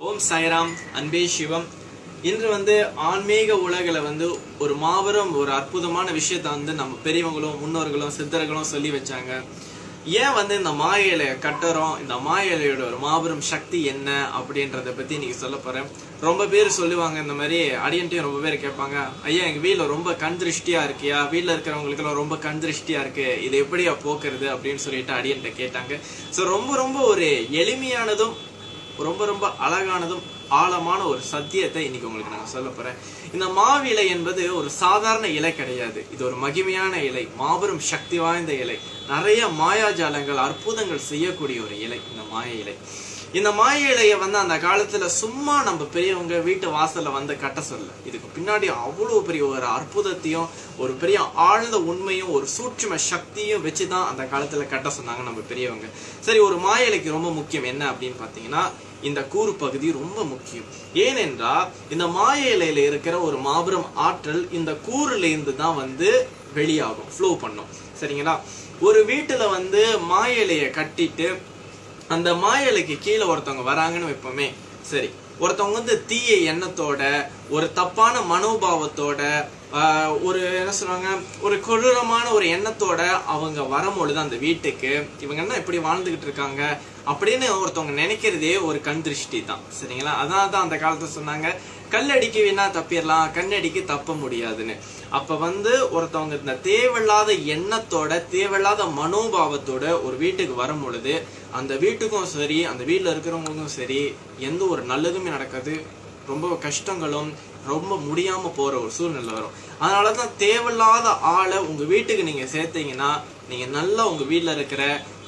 ஓம் சாய்ராம். அன்பே சிவம். இன்று ஆன்மீக உலகில் ஒரு மாபெரும் ஒரு அற்புதமான விஷயத்த நம்ம பெரியவங்களும் முன்னோர்களும் சித்தர்களும் சொல்லி வச்சாங்க. ஏன் இந்த மாய கட்டுறோம், இந்த மாய ஒரு மாபெரும் சக்தி என்ன அப்படின்றத பத்தி இன்னைக்கு சொல்ல போறேன். ரொம்ப பேர் சொல்லுவாங்க, இந்த மாதிரி அடியன்ட்டையும் ரொம்ப பேர் கேட்பாங்க, ஐயா எங்க வீட்டுல ரொம்ப கண் திருஷ்டியா இருக்கியா, வீட்டுல இருக்கிறவங்களுக்கு எல்லாம் ரொம்ப கண் திருஷ்டியா இருக்கு, இது எப்படியா போக்குறது அப்படின்னு சொல்லிட்டு அடியன்ட்ட கேட்டாங்க. ஸோ ரொம்ப ஒரு எளிமையானதும் ரொம்ப அழகானதும் ஆழமான ஒரு சத்தியத்தை இன்னைக்கு உங்களுக்கு நான் சொல்ல போறேன். இந்த மாவிலை என்பது ஒரு சாதாரண இலை கிடையாது. இது ஒரு மகிமையான இலை, மாபெரும் சக்தி வாய்ந்த இலை, நிறைய மாயாஜாலங்கள் அற்புதங்கள் செய்யக்கூடிய ஒரு இலை இந்த மாய இலை. இந்த மாய இலையை அந்த காலத்துல சும்மா நம்ம பெரியவங்க வீட்டு வாசல்ல கட்ட சொல்ல, இதுக்கு பின்னாடி அவ்வளவு பெரிய ஒரு அற்புதத்தையும் ஒரு பெரிய ஆழ்ந்த உண்மையும் ஒரு சூட்சும சக்தியும் வச்சுதான் அந்த காலத்துல கட்ட சொன்னாங்க நம்ம பெரியவங்க. சரி, ஒரு மாய இலைக்கு ரொம்ப முக்கியம் என்ன அப்படின்னு பாத்தீங்கன்னா, இந்த கூறு பகுதி ரொம்ப முக்கியம். ஏனென்றால் இந்த மாய இலையில இருக்கிற ஒரு மாபெரும் ஆற்றல் இந்த கூறுல இருந்து தான் வெளியாகும், ஃப்ளோ பண்ணும். சரிங்களா? ஒரு வீட்டுல மாய இலையை கட்டிட்டு அந்த மாய இலைக்கு கீழே ஒருத்தவங்க வராங்கன்னு வைப்போமே. சரி, ஒருத்தவங்க தீய எண்ணத்தோட ஒரு தப்பான மனோபாவத்தோட ஒரு என்ன சொல்றாங்க, ஒரு கொடூரமான ஒரு எண்ணத்தோட அவங்க வரும்பொழுது அந்த வீட்டுக்கு இவங்க என்ன இப்படி வாழ்ந்துகிட்டு இருக்காங்க அப்படின்னு ஒருத்தவங்க நினைக்கிறதே ஒரு கண் திருஷ்டி தான். சரிங்களா? அதான் அந்த காலத்துல சொன்னாங்க, கல்லடிக்கு வேணா தப்பிடலாம், கண்ணடிக்கு தப்ப முடியாதுன்னு. அப்ப ஒருத்தவங்க இந்த தேவையில்லாத எண்ணத்தோட தேவையில்லாத மனோபாவத்தோட ஒரு வீட்டுக்கு வரும் பொழுது அந்த வீட்டுக்கும் சரி அந்த வீட்டுல இருக்கிறவங்களுக்கும் சரி எந்த ஒரு நல்லதுமே நடக்காது, ரொம்ப கஷ்டங்களும் ரொம்ப முடியாம போற ஒரு சூழ்நிலை வரும். அதனாலதான் தேவையில்லாத ஆளை உங்க வீட்டுக்கு நீங்க சேர்த்தீங்கன்னா, நீங்க நல்லா உங்க வீட்டுல இருக்கிற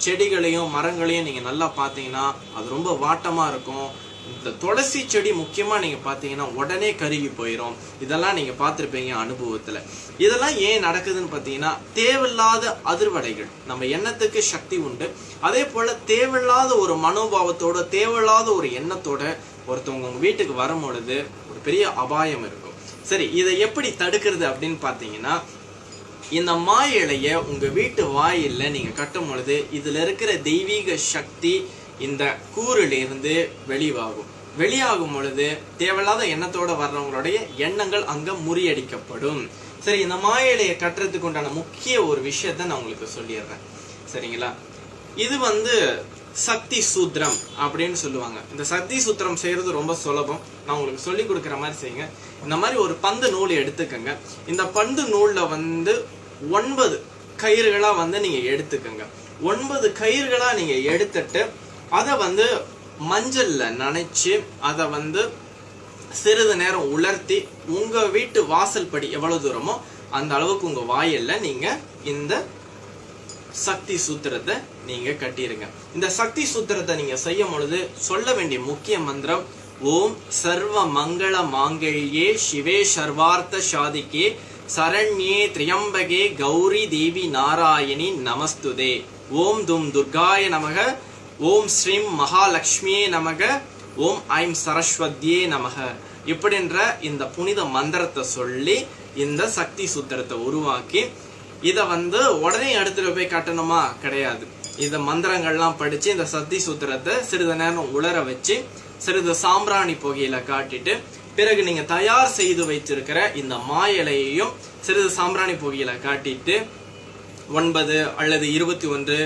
செடிகளையும் மரங்களையும் நீங்க நல்லா பாத்தீங்கன்னா அது ரொம்ப வாட்டமா இருக்கும். இந்த துளசி செடி முக்கியமா நீங்க பாத்தீங்கன்னா உடனே கருகி போயிடும். இதெல்லாம் நீங்க பார்த்திருப்பீங்க அனுபவத்துல. இதெல்லாம் ஏன் நடக்குதுன்னு பாத்தீங்கன்னா, தேவையில்லாத அதிர்வலைகள். நம்ம எண்ணத்துக்கு சக்தி உண்டு, அதே போல தேவையில்லாத ஒரு மனோபாவத்தோட தேவையில்லாத ஒரு எண்ணத்தோட ஒருத்தவங்க உங்க வீட்டுக்கு வரும் பொழுது ஒரு பெரிய அபாயம் இருக்கும். சரி, இதை எப்படி தடுக்கிறது அப்படின்னு பாத்தீங்கன்னா, இந்த மாய இலைய உங்க வீட்டு வாயில்ல நீங்க கட்டும் பொழுது இதுல இருக்கிற தெய்வீக சக்தி இந்த கூறுல இருந்து வெளியாகும் பொழுது தேவையில்லாத எண்ணத்தோட வர்றவங்களுடைய எண்ணங்கள் அங்க முறியடிக்கப்படும். சரி, இந்த மாய இலையை கட்டுறதுக்கு உண்டான முக்கிய ஒரு விஷயத்த நான் உங்களுக்கு சொல்லிடுறேன். சரிங்களா? இது சக்தி சூத்திரம் அப்படின்னு சொல்லுவாங்க. இந்த சக்தி சூத்திரம் செய்யறது ரொம்ப சுலபம். நான் உங்களுக்கு சொல்லி கொடுக்குற மாதிரி செய்யுங்க. இந்த மாதிரி ஒரு பந்து நூல் எடுத்துக்கங்க. இந்த பந்து நூல்ல 9 கயிறுகளா நீங்க எடுத்துக்கங்க. 9 கயிறுகளா நீங்க எடுத்துட்டு அதை மஞ்சள்ல நனைச்சு அதை சிறிது நேரம் உலர்த்தி உங்க வீட்டு வாசல் படி எவ்வளவு தூரமோ அந்த அளவுக்கு உங்க வாயில்ல நீங்க இந்த சக்தி சூத்திரத்தை நீங்க கட்டிருங்க. இந்த சக்தி சூத்திரத்தை நீங்க செய்யும் பொழுது சொல்ல வேண்டிய முக்கிய மந்திரம், ஓம் சர்வ மங்கள மாங்கல்யே சிவே சர்வார்த்த சாதிக்கே சரண்யே திரியம்பகே கௌரி தேவி நாராயணி நமஸ்துதே. ஓம் தும் துர்காய நமக, ஓம் ஸ்ரீம் மகாலட்சுமியே நமக, ஓம் ஐம் சரஸ்வதியே நமக. இப்படின்ற இந்த புனித மந்திரத்தை சொல்லி இந்த சக்தி சூத்திரத்தை உருவாக்கி இதை உடனே எடுத்துட்டு போய் கட்டணுமா? கிடையாது. இந்த மந்திரங்கள்லாம் படிச்சு இந்த சக்தி சூத்திரத்தை சிறிது நேரம் உலர வச்சு சிறிது சாம்பிராணி புகையில காட்டிட்டு பிறகு நீங்க தயார் செய்து வைத்திருக்கிற இந்த மாய இலையையும் சிறிது சாம்பிராணி புகையில காட்டிட்டு 9 அல்லது 21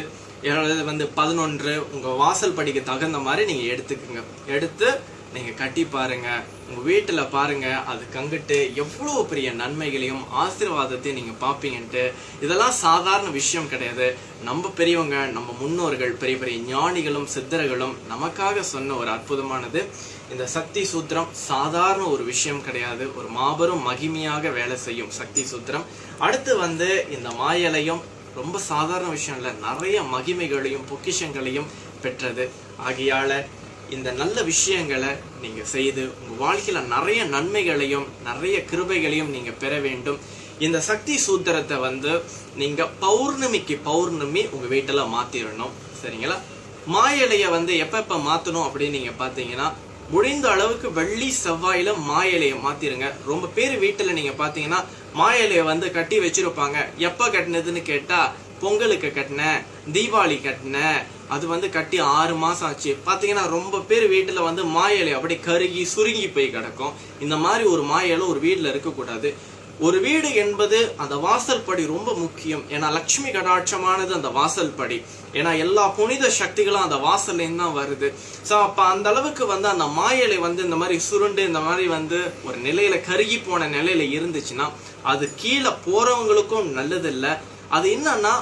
11 உங்க வாசல் படிக்கு தகுந்த மாதிரி நீங்க எடுத்துக்குங்க. எடுத்து நீங்க கட்டி பாருங்க. உங்க வீட்டுல பாருங்க, அது கங்கிட்டு எவ்வளவு பெரிய நன்மைகளையும் ஆசீர்வாதத்தையும் நீங்க பாப்பீங்கன்ட்டு. இதெல்லாம் சாதாரண விஷயம் கிடையாது. நம்ம பெரியவங்க, நம்ம முன்னோர்கள், பெரிய பெரிய ஞானிகளும் சித்தர்களும் நமக்காக சொன்ன ஒரு அற்புதமானது. இந்த சக்தி சூத்திரம் சாதாரண ஒரு விஷயம் கிடையாது, ஒரு மாபெரும் மகிமையாக வேலை செய்யும் சக்தி சூத்திரம். அடுத்து இந்த மாயலையும் ரொம்ப சாதாரண விஷயம் இல்ல, நிறைய மகிமைகளையும் பொக்கிஷங்களையும் பெற்றது. ஆகையால இந்த நல்ல விஷயங்களை நீங்க செய்து உங்க வாழ்க்கையில நிறைய நன்மைகளையும் நிறைய கிருபைகளையும் நீங்க பெற வேண்டும். இந்த சக்தி சூத்திரத்தை நீங்க பௌர்ணமி உங்க வீட்டுல மாத்திரணும். சரிங்களா? மாய இலைய எப்ப மாத்தணும் அப்படின்னு நீங்க பாத்தீங்கன்னா, முடிந்த அளவுக்கு வெள்ளி செவ்வாயில மாய இலையை மாத்திருங்க. ரொம்ப பேர் வீட்டுல நீங்க பாத்தீங்கன்னா மாய இலையை கட்டி வச்சிருப்பாங்க. எப்ப கட்டினதுன்னு கேட்டா பொங்கலுக்கு கட்டினேன், தீபாவளி கட்டினேன், அது வந்து கட்டி 6 மாசம் ஆச்சு. பாத்தீங்கன்னா ரொம்ப பேர் வீட்டுல வந்து மா இலை அப்படியே கருகி சுருங்கி போய் கிடக்கும். இந்த மாதிரி ஒரு மா இலை ஒரு வீட்டுல இருக்கக்கூடாது. ஒரு வீடு என்பது அந்த வாசல் படி ரொம்ப முக்கியம். ஏன்னா லட்சுமி கடாட்சமானது அந்த வாசல் படி. ஏன்னா எல்லா புனித சக்திகளும் அந்த வாசல்ல இருந்து தான் வருது. சோ அப்ப அந்த அளவுக்கு வந்து அந்த மாயலை வந்து இந்த மாதிரி சுருண்டு இந்த மாதிரி வந்து ஒரு நிலையில கருகி போன நிலையில இருந்துச்சுன்னா அது கீழே போறவங்களுக்கும் நல்லது இல்லை. அது என்னன்னா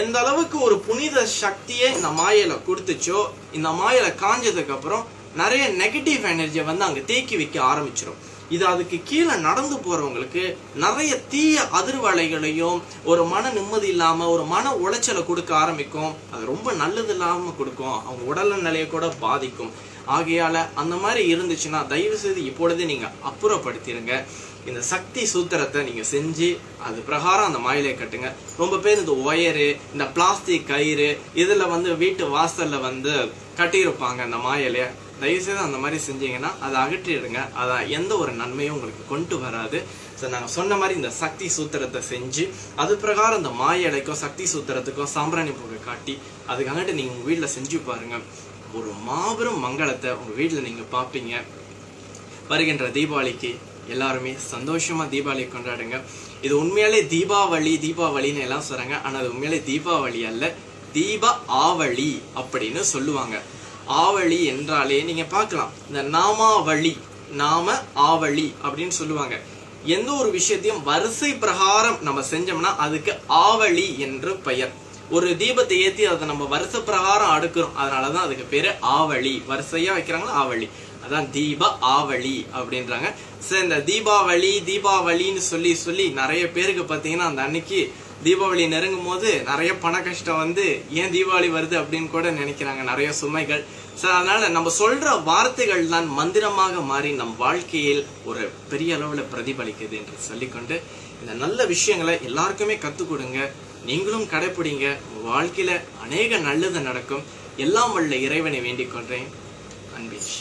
எந்த அளவுக்கு ஒரு புனித சக்தியை இந்த மாயலை கொடுத்துச்சோ, இந்த மாயலை காஞ்சதுக்கு அப்புறம் நிறைய நெகட்டிவ் எனர்ஜியை வந்து அங்க தேக்கி வைக்க ஆரம்பிச்சிடும். இது அதுக்கு கீழே நடந்து போறவங்களுக்கு நிறைய தீய அதிர்வலைகளையும் ஒரு மன நிம்மதி இல்லாம ஒரு மன உளைச்சலை கொடுக்க ஆரம்பிக்கும். அது ரொம்ப நல்லது இல்லாம கொடுக்கும். அவங்க உடல் நிலையை கூட பாதிக்கும். ஆகையால அந்த மாதிரி இருந்துச்சுன்னா தயவு செய்து இப்பொழுது நீங்க அப்புறப்படுத்திடுங்க. இந்த சக்தி சூத்திரத்தை நீங்க செஞ்சு அது பிரகாரம் அந்த மாயிலை கட்டுங்க. ரொம்ப பேர் இந்த ஒயரு, இந்த பிளாஸ்டிக் கயிறு இதுல வந்து வீட்டு வாசல்ல வந்து கட்டியிருப்பாங்க அந்த மாயிலைய. தயவுசெய்து அந்த மாதிரி செஞ்சீங்கன்னா அதை அகற்றிடுங்க. அதான் எந்த ஒரு நன்மையும் உங்களுக்கு கொண்டு வராது. ஸோ நாங்கள் சொன்ன மாதிரி இந்த சக்தி சூத்திரத்தை செஞ்சு அது பிரகாரம் இந்த மாயலைக்கும் சக்தி சூத்திரத்துக்கும் சாம்பிராணி புகை காட்டி அதுக்காகட்டு நீங்கள் உங்கள் வீட்டில் செஞ்சு பாருங்க. ஒரு மாபெரும் மங்களத்தை உங்கள் வீட்டில் நீங்கள் பார்ப்பீங்க. வருகின்ற தீபாவளிக்கு எல்லாருமே சந்தோஷமா தீபாவளி கொண்டாடுங்க. இது உண்மையாலே தீபாவளின்னு எல்லாம் சொல்றாங்க. ஆனா அது உண்மையாலே தீபாவளி அல்ல, தீப ஆவளி அப்படின்னு சொல்லுவாங்க. ஆவளி என்றாலே நீங்க பார்க்கலாம், இந்த நாமாவளி, நாம ஆவளி அப்படின்னு சொல்லுவாங்க. எந்த ஒரு விஷயத்தையும் வரிசை பிரகாரம் நம்ம செஞ்சோம்னா அதுக்கு ஆவளி என்று பெயர். ஒரு தீபத்தை ஏத்தி அதை நம்ம வரிசை பிரகாரம் அடுக்கிறோம், அதனாலதான் அதுக்கு பேரு ஆவளி. வரிசையா வைக்கிறாங்களா ஆவளி, அதான் தீப ஆவளி அப்படின்றாங்க. சரி, இந்த தீபாவளின்னு சொல்லி நிறைய பேருக்கு பாத்தீங்கன்னா அந்த அன்னைக்கு தீபாவளி நெருங்கும் போது நிறைய பண கஷ்டம் வந்து ஏன் தீபாவளி வருது அப்படின்னு கூட நினைக்கிறாங்க, நிறைய சுமைகள். சார் அதனால நம்ம சொல்ற வார்த்தைகள் தான் மந்திரமாக மாறி நம் வாழ்க்கையில் ஒரு பெரிய அளவுல பிரதிபலிக்குது என்று சொல்லிக்கொண்டு இந்த நல்ல விஷயங்களை எல்லாருக்குமே கத்துக் கொடுங்க. நீங்களும் கடைப்பிடிங்க. உங்க வாழ்க்கையில அநேக நல்லது நடக்கும். எல்லாம் வல்ல இறைவனை வேண்டிக் கொள்றேன். அன்பேஷ்.